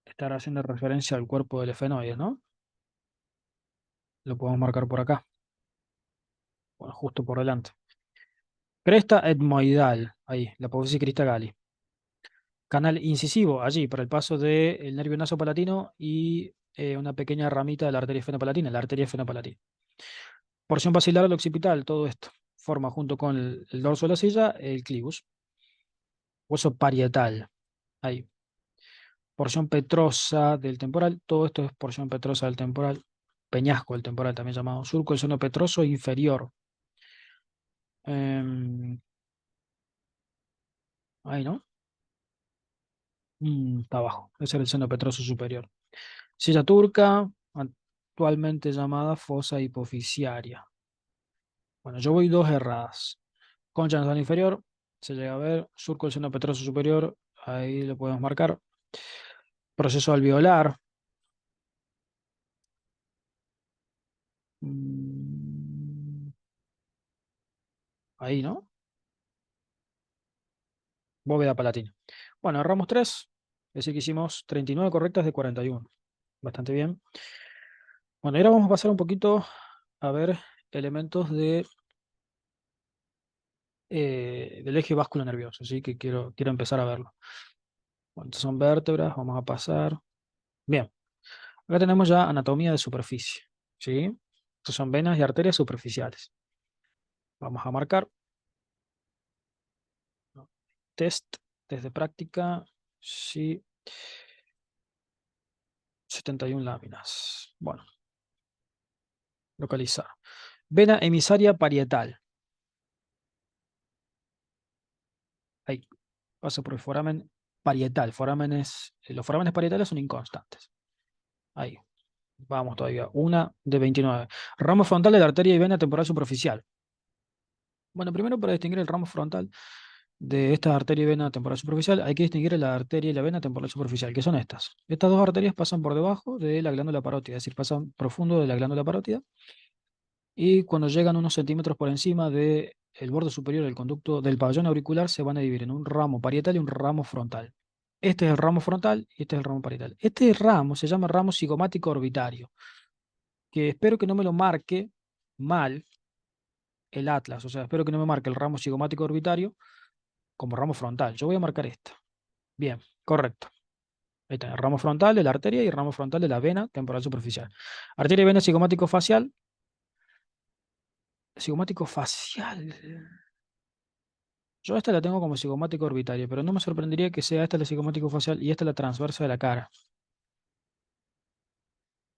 estará haciendo referencia al cuerpo del efenoides, ¿no? Lo podemos marcar por acá. Bueno, justo por delante. Cresta etmoidal, ahí, la apófisis crista gali. Canal incisivo, allí, para el paso del nervio nasopalatino y una pequeña ramita de la arteria fenopalatina, la arteria fenopalatina. Porción basilar al occipital, todo esto. Forma junto con el dorso de la silla el clivus. Hueso parietal, ahí. Porción petrosa del temporal, todo esto es porción petrosa del temporal. Peñasco del temporal, también llamado surco del seno petroso inferior. Em, ahí, ¿no? Está abajo. Ese es el seno petroso superior. Silla turca, actualmente llamada fosa hipofisiaria. Bueno, yo voy dos erradas. Concha nasal inferior, se llega a ver. Surco del seno petroso superior, ahí lo podemos marcar. Proceso alveolar. Mm, ahí, ¿no? Bóveda palatina. Bueno, erramos 3. Es decir, que hicimos 39 correctas de 41. Bastante bien. Bueno, ahora vamos a pasar un poquito a ver elementos del eje básculo nervioso, así que quiero empezar a verlo. Bueno, estas son vértebras, vamos a pasar. Bien, acá tenemos ya anatomía de superficie, ¿sí? Estas son venas y arterias superficiales. Vamos a marcar. Test de práctica, sí, 71 láminas. Bueno, localizar. Vena emisaria parietal. Ahí, paso por el foramen parietal. Los forámenes parietales son inconstantes. Ahí, vamos todavía. Una de 29. Ramo frontal de la arteria y vena temporal superficial. Bueno, primero para distinguir el ramo frontal de esta arteria y vena temporal superficial, hay que distinguir la arteria y la vena temporal superficial, que son estas. Estas dos arterias pasan por debajo de la glándula parótida, es decir, pasan profundo de la glándula parótida y cuando llegan unos centímetros por encima del borde superior del conducto del pabellón auricular, se van a dividir en un ramo parietal y un ramo frontal. Este es el ramo frontal y este es el ramo parietal. Este ramo se llama ramo cigomático orbitario, que espero que no me lo marque mal el atlas, o sea, espero que no me marque el ramo cigomático orbitario como ramo frontal. Yo voy a marcar esta. Bien, correcto. Ahí está, el ramo frontal de la arteria y el ramo frontal de la vena temporal superficial. Arteria y vena cigomático facial. Cigomático facial. Yo esta la tengo como cigomático orbitario, pero no me sorprendería que sea esta la cigomático facial y esta la transversa de la cara.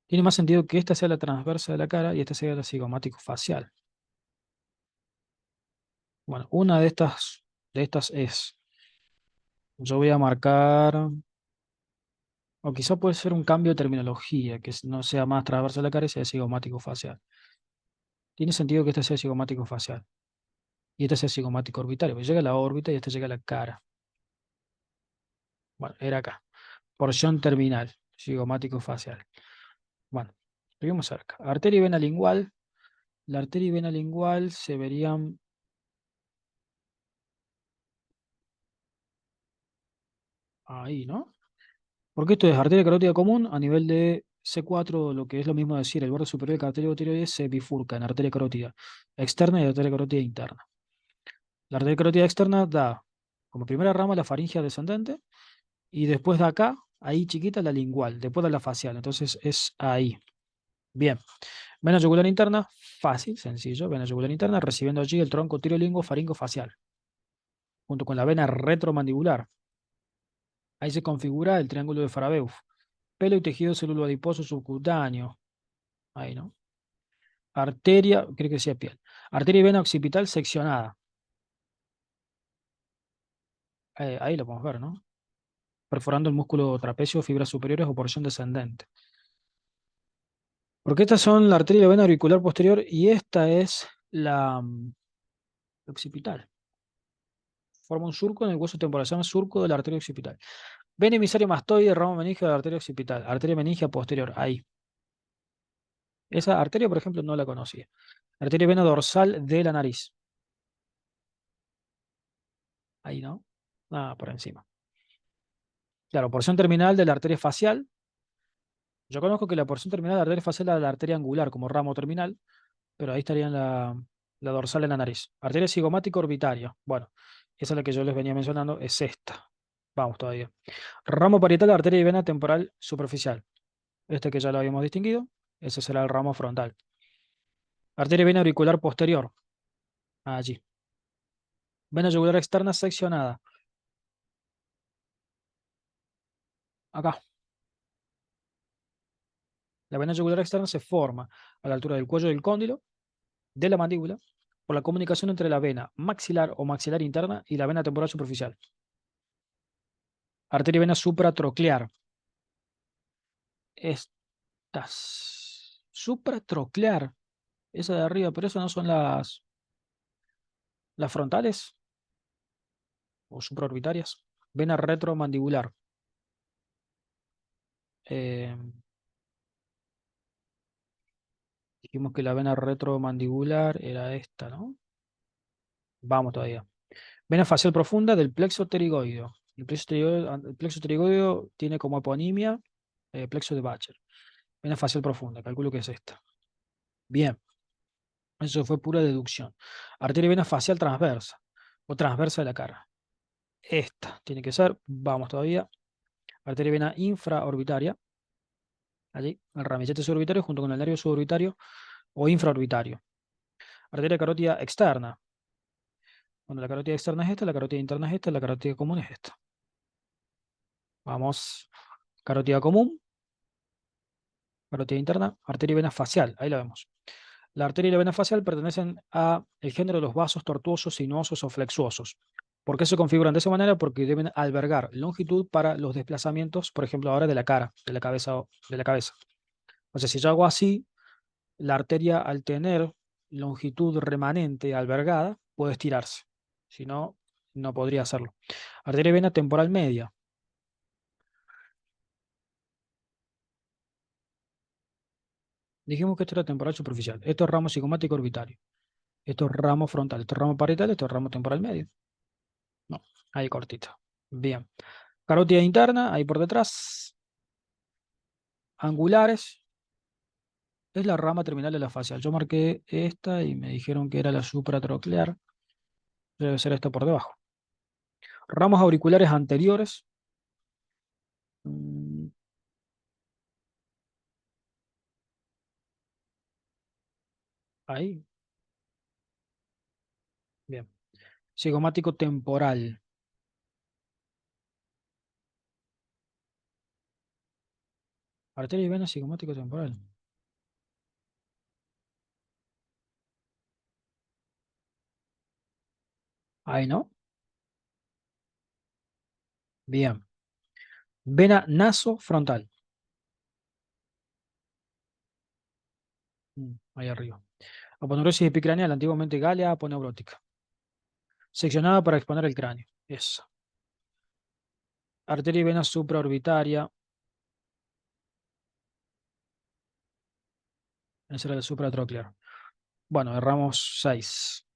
Tiene más sentido que esta sea la transversa de la cara y esta sea la cigomático facial. Bueno, una de estas es. Yo voy a marcar. O quizá puede ser un cambio de terminología, que no sea más transversa de la cara y sea cigomático facial. Tiene sentido que este sea cigomático facial y este sea cigomático orbitario, porque llega a la órbita y este llega a la cara. Bueno, era acá. Porción terminal, cigomático facial. Bueno, seguimos cerca. Arteria y vena lingual. La arteria y vena lingual se verían ahí, ¿no? Porque esto es arteria carótida común a nivel de C4, lo que es lo mismo decir, el borde superior de la arteria tiroides se bifurca en arteria carótida externa y arteria carótida interna. La arteria carótida externa da como primera rama la faringe descendente y después de acá, ahí chiquita, la lingual, después de la facial. Entonces es ahí. Bien. Vena yugular interna, fácil, sencillo. Vena yugular interna, recibiendo allí el tronco tirolingo faringo facial, junto con la vena retromandibular. Ahí se configura el triángulo de Farabeuf. Pelo y tejido celulo adiposo subcutáneo. Ahí, ¿no? Arteria, creo que decía piel. Arteria y vena occipital seccionada. Ahí lo podemos ver, ¿no? Perforando el músculo trapecio, fibras superiores o porción descendente. Porque estas son la arteria y la vena auricular posterior y esta es la occipital. Forma un surco en el hueso temporal, se llama surco de la arteria occipital. Vena emisario mastoide, ramo meningio de la arteria occipital, arteria meningia posterior, ahí. Esa arteria, por ejemplo, no la conocía. Arteria y vena dorsal de la nariz. Ahí, ¿no? Ah, por encima. Claro, porción terminal de la arteria facial. Yo conozco que la porción terminal de la arteria facial es la arteria angular como ramo terminal, pero ahí estaría la dorsal en la nariz. Arteria cigomática orbitaria. Bueno, esa es la que yo les venía mencionando, es esta. Vamos todavía. Ramo parietal de arteria y vena temporal superficial. Este que ya lo habíamos distinguido, ese será el ramo frontal. Arteria y vena auricular posterior. Allí. Vena yugular externa seccionada. Acá. La vena yugular externa se forma a la altura del cuello del cóndilo, de la mandíbula, por la comunicación entre la vena maxilar o maxilar interna y la vena temporal superficial. Arteria y vena supratroclear. Estas. Supratroclear. Esa de arriba, pero eso no son las frontales o supraorbitarias. Vena retromandibular. Eh, Dijimos que la vena retromandibular era esta, ¿no? Vamos todavía. Vena facial profunda del plexo pterigoideo. El plexo pterigoideo tiene como eponimia plexo de Bacher. Vena facial profunda, calculo que es esta. Bien, eso fue pura deducción. Arteria y vena facial transversa o transversa de la cara. Esta tiene que ser, vamos todavía. Arteria y vena infraorbitaria, allí, el ramillete suborbitario junto con el nervio suborbitario o infraorbitario. Arteria carótida externa. Bueno, la carótida externa es esta, la carótida interna es esta, la carótida común es esta. Vamos, carótida común, carótida interna, arteria y vena facial, ahí la vemos. La arteria y la vena facial pertenecen a el género de los vasos tortuosos, sinuosos o flexuosos. ¿Por qué se configuran de esa manera? Porque deben albergar longitud para los desplazamientos, por ejemplo, ahora de la cara, de la cabeza o de la cabeza. O sea, si yo hago así, la arteria al tener longitud remanente albergada puede estirarse. Si no, no podría hacerlo. Arteria y vena temporal media. Dijimos que esto era temporal superficial. Esto es ramo cigomático orbitario. Esto es ramo frontal. Esto es ramo parietal. Esto es ramo temporal medio. No, ahí cortito. Bien. Carótida interna, ahí por detrás. Angulares. Es la rama terminal de la fascia. Yo marqué esta y me dijeron que era la supratroclear. Debe ser esto por debajo. Ramos auriculares anteriores. Mm, ahí. Bien. Cigomático temporal. Arteria y vena cigomático temporal. Ahí, ¿no? Bien. Vena nasofrontal. Ahí arriba. Aponeurosis epicraneal, antiguamente Galia aponeurótica. Seccionada para exponer el cráneo. Eso. Arteria y vena supraorbitaria. Esa era la supratroclear. Bueno, erramos 6.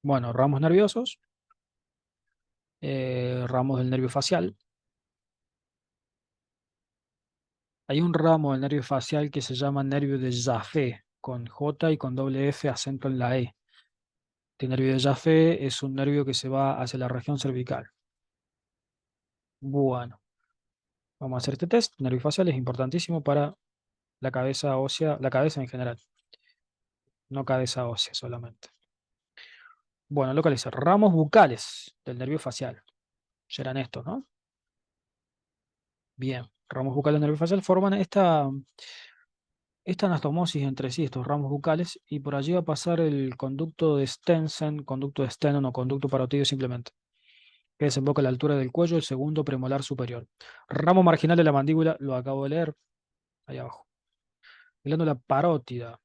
Bueno, ramos nerviosos. Ramos del nervio facial. Hay un ramo del nervio facial que se llama nervio de Jaffe, con J y con doble F, acento en la E. Este nervio de Jaffe es un nervio que se va hacia la región cervical. Bueno, vamos a hacer este test. Nervio facial es importantísimo para la cabeza ósea, la cabeza en general, no cabeza ósea solamente. Bueno, localizar ramos bucales del nervio facial. Serán estos, ¿no? Bien, ramos bucales del nervio facial forman esta anastomosis entre sí, estos ramos bucales, y por allí va a pasar el conducto de Stensen, conducto de Stenon o conducto parotidio simplemente, que desemboca a la altura del cuello, el segundo premolar superior. Ramo marginal de la mandíbula, lo acabo de leer, ahí abajo. Glándula parótida,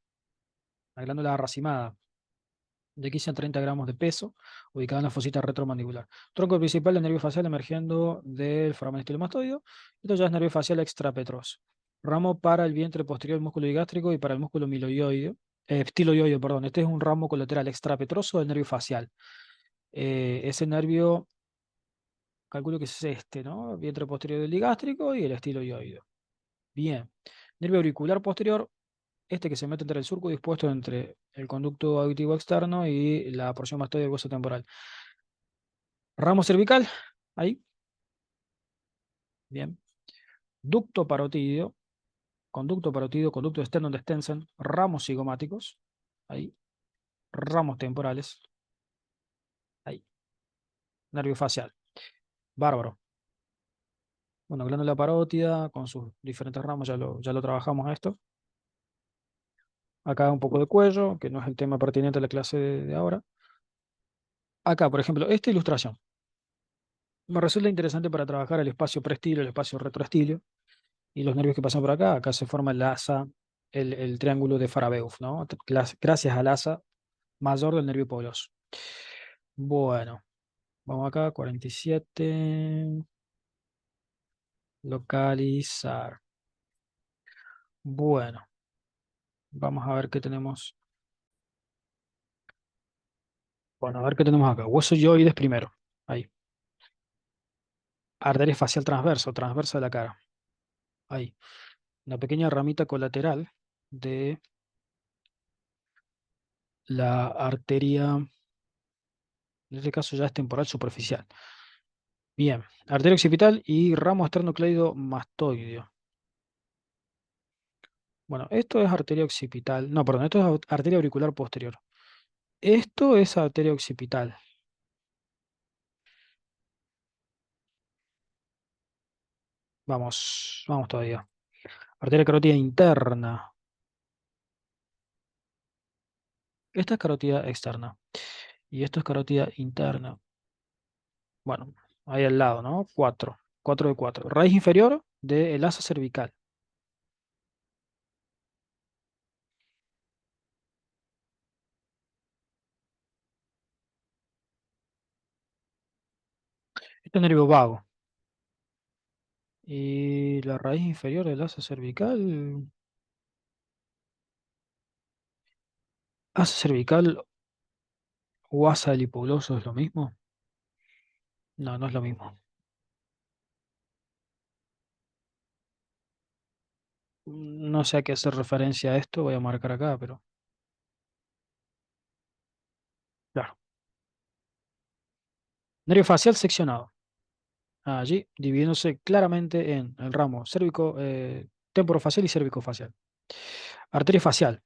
la glándula racimada, de 15 a 30 gramos de peso, ubicada en la fosita retromandibular. Tronco principal del nervio facial emergiendo del foramen estilomastoideo. Esto ya es nervio facial extrapetroso. Ramo para el vientre posterior del músculo digástrico y para el músculo miloioideo. Estiloioideo, perdón. Este es un ramo colateral extrapetroso del nervio facial. Ese nervio, calculo que es este, ¿no? Vientre posterior del digástrico y el estiloioideo. Bien. Nervio auricular posterior, este que se mete entre el surco dispuesto entre el conducto auditivo externo y la porción mastoide del hueso temporal. Ramo cervical, ahí, bien. Ducto parotídeo, conducto externo de Stensen, ramos cigomáticos, ahí. Ramos temporales, ahí. Nervio facial, bárbaro. Bueno, glándula parótida con sus diferentes ramos, ya lo trabajamos a esto. Acá un poco de cuello, que no es el tema pertinente a la clase de ahora. Acá, por ejemplo, esta ilustración. Me resulta interesante para trabajar el espacio preestilio, el espacio retroestilio y los nervios que pasan por acá. Acá se forma el asa, el triángulo de Farabeuf, ¿no? Gracias al asa mayor del nervio poderoso. Bueno, vamos acá, 47. Localizar. Bueno, vamos a ver qué tenemos. Bueno, a ver qué tenemos acá. Hueso yoides primero. Ahí. Arteria facial transverso, transversa de la cara. Ahí. Una pequeña ramita colateral de la arteria, en este caso ya es temporal superficial. Bien, arteria occipital y ramo esternocleido mastoideo. Bueno, esto es arteria occipital. No, perdón, esto es arteria auricular posterior. Esto es arteria occipital. Vamos, vamos todavía. Arteria carótida interna. Esta es carótida externa. Y esto es carótida interna. Bueno, ahí al lado, ¿no? 4. 4 de 4. Raíz inferior del asa cervical. Este es nervio vago. Y la raíz inferior del asa cervical. ¿Asa cervical o asa del hipogloso es lo mismo? No, no es lo mismo. No sé a qué hacer referencia a esto, voy a marcar acá, pero claro. Nervio facial seccionado. Allí, dividiéndose claramente en el ramo cérvico, temporofacial y cérvico-facial. Arteria facial.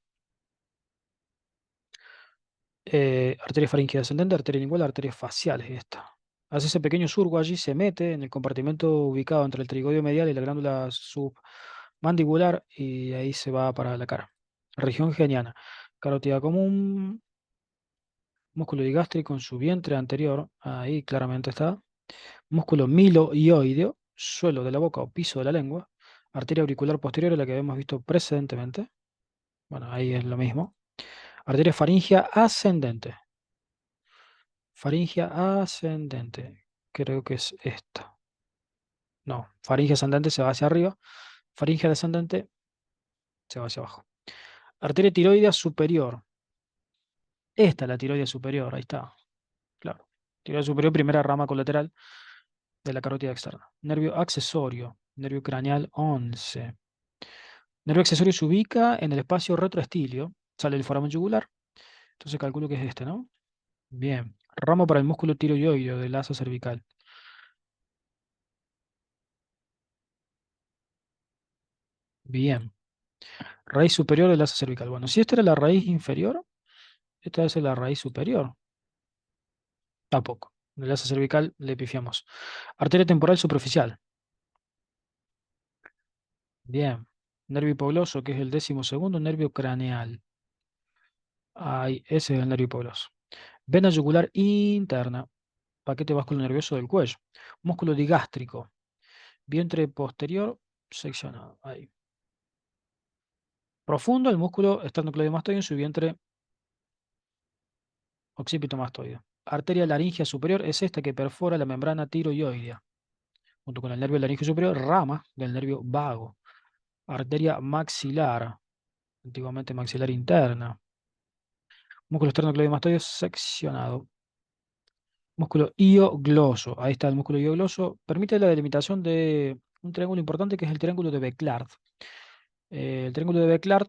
Arteria faríngea descendente, arteria lingual, arteria facial es esta. Hace ese pequeño surco allí, se mete en el compartimento ubicado entre el trigodio medial y la glándula submandibular y ahí se va para la cara. Región geniana. Carótida común, músculo digástrico en su vientre anterior, ahí claramente está. Músculo miloioideo, suelo de la boca o piso de la lengua. Arteria auricular posterior, la que habíamos visto precedentemente. Bueno, ahí es lo mismo. Arteria faríngea ascendente. Faringia ascendente. Creo que es esta. No, faringe ascendente se va hacia arriba. Faringe descendente se va hacia abajo. Arteria tiroidea superior. Esta es la tiroidea superior. Ahí está. Claro. Tiroidea superior, primera rama colateral de la carótida externa. Nervio accesorio. Nervio craneal 11. Nervio accesorio se ubica en el espacio retroestilio. Sale el foramen yugular. Entonces calculo que es este, ¿no? Bien. Ramo para el músculo tiroideo del asa cervical. Bien. Raíz superior del asa cervical. Bueno, si esta era la raíz inferior, esta debe ser la raíz superior. Tampoco. En el asa cervical le pifiamos. Arteria temporal superficial. Bien. Nervio hipogloso, que es el 12º nervio craneal. Ahí, ese es el nervio hipogloso. Vena yugular interna. Paquete vascular nervioso del cuello. Músculo digástrico. Vientre posterior seccionado. Ahí. Profundo, el músculo esternocleidomastoide en su vientre occipitomastoide. Arteria laringea superior es esta que perfora la membrana tiroidea. Junto con el nervio laringeo superior, rama del nervio vago. Arteria maxilar, antiguamente maxilar interna. Músculo esternocleidomastoide seccionado. Músculo iogloso, ahí está el músculo iogloso. Permite la delimitación de un triángulo importante que es el triángulo de Béclard. El triángulo de Béclard,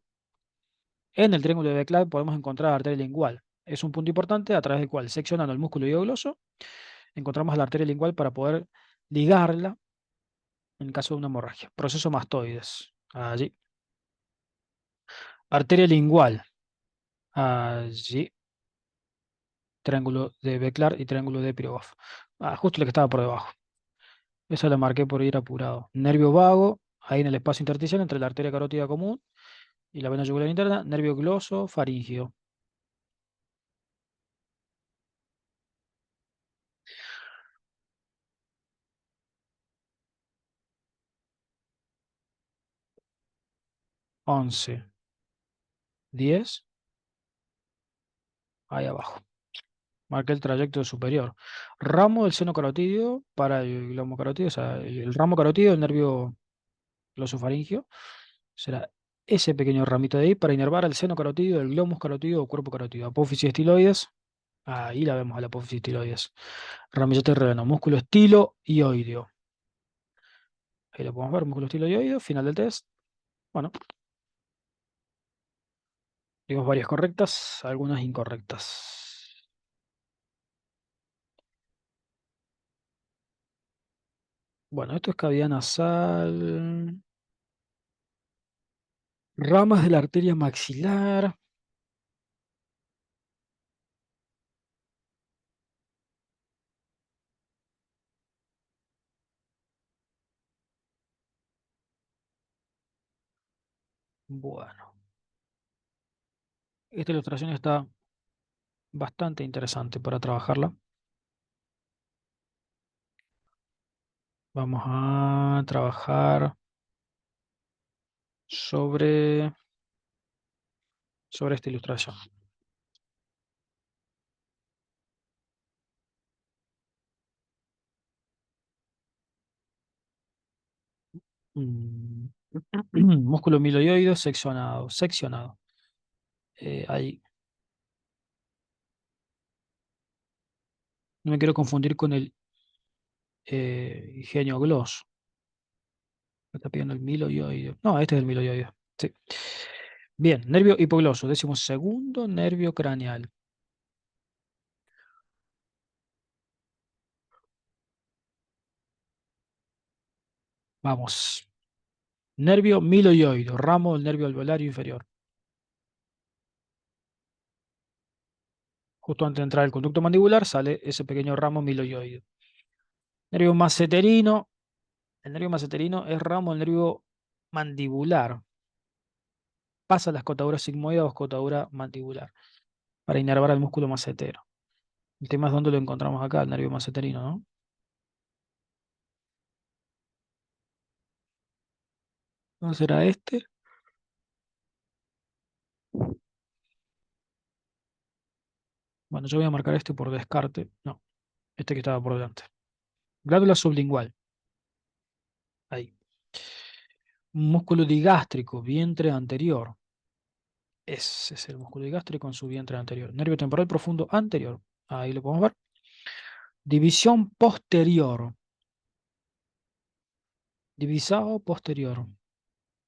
en el triángulo de Béclard podemos encontrar la arteria lingual. Es un punto importante a través del cual, seccionando el músculo iogloso, encontramos la arteria lingual para poder ligarla en caso de una hemorragia. Proceso mastoides. Allí. Arteria lingual. Allí. Triángulo de Béclard y triángulo de Pirogov. Justo la que estaba por debajo. Esa la marqué por ir apurado. Nervio vago, ahí en el espacio intersticial entre la arteria carótida común y la vena yugular interna. Nervio gloso faríngeo. 11, 10, ahí abajo. Marqué el trayecto superior. Ramo del seno carotídeo para el glomo carotídeo, o sea, el ramo carotídeo del nervio glosofaringio será ese pequeño ramito de ahí para inervar al seno carotídeo, el glomus carotídeo o cuerpo carotídeo. Apófisis estiloides, ahí la vemos a la apófisis estiloides. Ramillete terreno, músculo estiloioideo. Ahí lo podemos ver, músculo estiloioideo, final del test. Bueno, dimos varias correctas, algunas incorrectas. Bueno, esto es cavidad nasal. Ramas de la arteria maxilar. Bueno, esta ilustración está bastante interesante para trabajarla. Vamos a trabajar sobre, sobre esta ilustración. Mm, músculo miloioide seccionado, seccionado. Ahí. No me quiero confundir con el genio gloss. Me está pidiendo el miloioide. No, este es el miloioide. Sí. Bien, nervio hipogloso, decimos segundo nervio craneal. Vamos. Nervio miloioide, ramo del nervio alveolario inferior. Justo antes de entrar el conducto mandibular sale ese pequeño ramo miloioide. Nervio maseterino. El nervio maseterino es ramo del nervio mandibular. Pasa la escotadura sigmoide o escotadura mandibular para inervar al músculo macetero. El tema es dónde lo encontramos acá, el nervio maseterino, ¿no? ¿Dónde será este? Bueno, yo voy a marcar este por descarte. No, este que estaba por delante. Glándula sublingual. Ahí. Músculo digástrico, vientre anterior. Ese es el músculo digástrico en su vientre anterior. Nervio temporal profundo anterior. Ahí lo podemos ver. División posterior. Divisado posterior.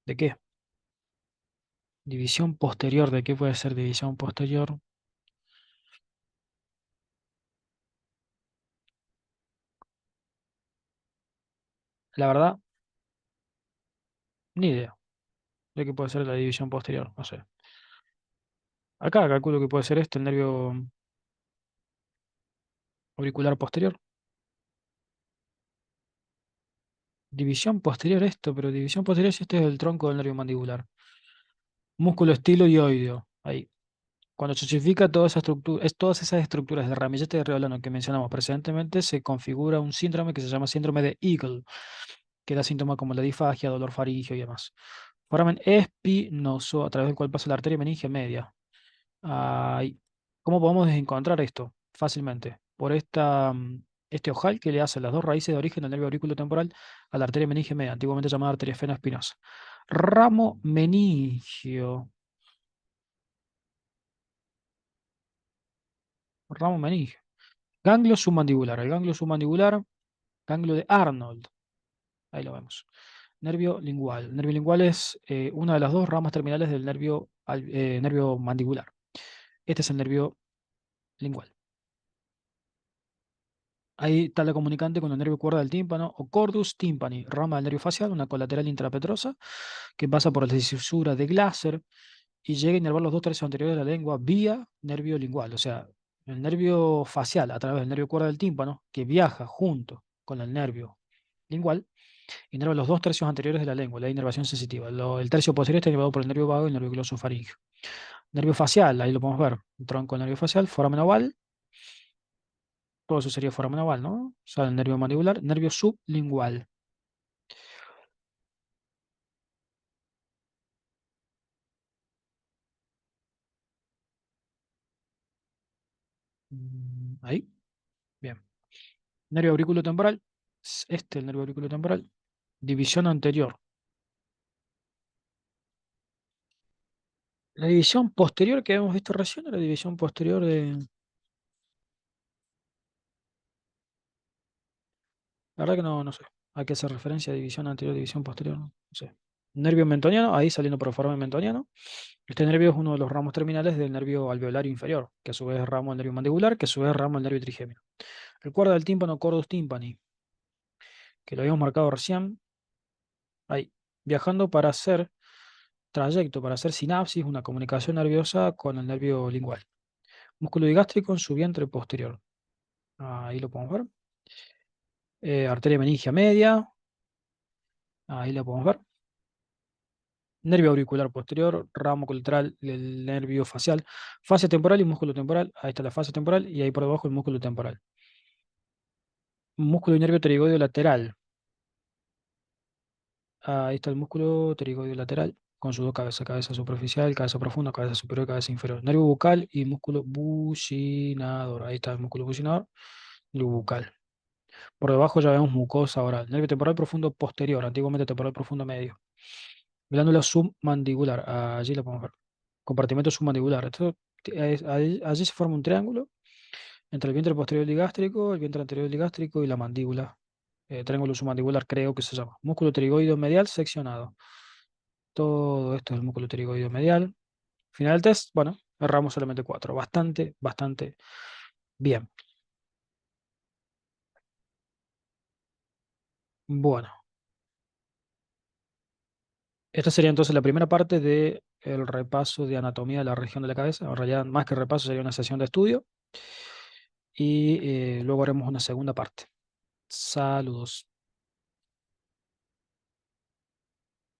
¿De qué? División posterior. ¿De qué puede ser división posterior? La verdad, ni idea de qué puede ser la división posterior. No sé. Acá calculo que puede ser este, el nervio auricular posterior. División posterior esto, pero división posterior si este es el tronco del nervio mandibular. Músculo estiloideo. Ahí. Cuando se osifica toda esa estructura, todas esas estructuras del ramillete de Reolano que mencionamos precedentemente, se configura un síndrome que se llama síndrome de Eagle, que da síntomas como la disfagia, dolor faríngeo y demás. Foramen espinoso, a través del cual pasa la arteria meningia media. Ahí. ¿Cómo podemos encontrar esto? Fácilmente. Por este ojal que le hace las dos raíces de origen del nervio auriculotemporal a la arteria meningia media, antiguamente llamada arteria espinosa. Ramo meningio. Ramo meningio. Ganglio submandibular. El ganglio submandibular, ganglio de Arnold. Ahí lo vemos. Nervio lingual. El nervio lingual es una de las dos ramas terminales del nervio mandibular. Este es el nervio lingual. Ahí está la comunicante con el nervio cuerda del tímpano o cordus tympani, rama del nervio facial, una colateral intrapetrosa que pasa por la fisura de Glaser y llega a inervar los dos tercios anteriores de la lengua vía nervio lingual. O sea, el nervio facial a través del nervio cuerda del tímpano que viaja junto con el nervio lingual, inerva los dos tercios anteriores de la lengua, la inervación sensitiva. El tercio posterior está inervado por el nervio vago y el nervio glosofaríngeo. Nervio facial, ahí lo podemos ver. El tronco del nervio facial, foramen oval. Todo eso sería foramen oval, ¿no? O sea, el nervio mandibular, nervio sublingual. Ahí, bien. Nervio auriculotemporal. Este, el nervio auriculotemporal. División anterior. La división posterior que hemos visto recién, la división posterior de... La verdad que no, no sé. ¿A qué hace referencia? División anterior, división posterior, no sé. Nervio mentoniano, ahí saliendo por el foramen mentoniano. Este nervio es uno de los ramos terminales del nervio alveolario inferior, que a su vez es ramo del nervio mandibular, que a su vez es ramo del nervio trigémino. El cuerda del tímpano, cordus tympani, que lo habíamos marcado recién, ahí, viajando para hacer trayecto, para hacer sinapsis, una comunicación nerviosa con el nervio lingual. Músculo digástrico en su vientre posterior. Ahí lo podemos ver. Arteria meningia media. Ahí lo podemos ver. Nervio auricular posterior, ramo colateral del nervio facial, fase temporal y músculo temporal. Ahí está la fase temporal y ahí por debajo el músculo temporal. Músculo y nervio pterigoideo lateral. Ahí está el músculo pterigoideo lateral con sus dos cabezas, cabeza superficial, cabeza profunda, cabeza superior, cabeza inferior. Nervio bucal y músculo bucinador. Ahí está el músculo bucinador, nervio bucal. Por debajo ya vemos mucosa oral. Nervio temporal profundo posterior, antiguamente temporal profundo medio. Glándula submandibular, allí la podemos ver. Compartimento submandibular. Allí se forma un triángulo entre el vientre posterior digástrico, el vientre anterior digástrico y la mandíbula. Triángulo submandibular creo que se llama. Músculo pterigoideo medial seccionado. Todo esto es el músculo pterigoideo medial. Final del test, bueno, erramos solamente 4. Bastante, bastante bien. Bueno, esta sería entonces la primera parte del repaso de anatomía de la región de la cabeza. En realidad, más que repaso, sería una sesión de estudio. Y luego haremos una segunda parte. Saludos.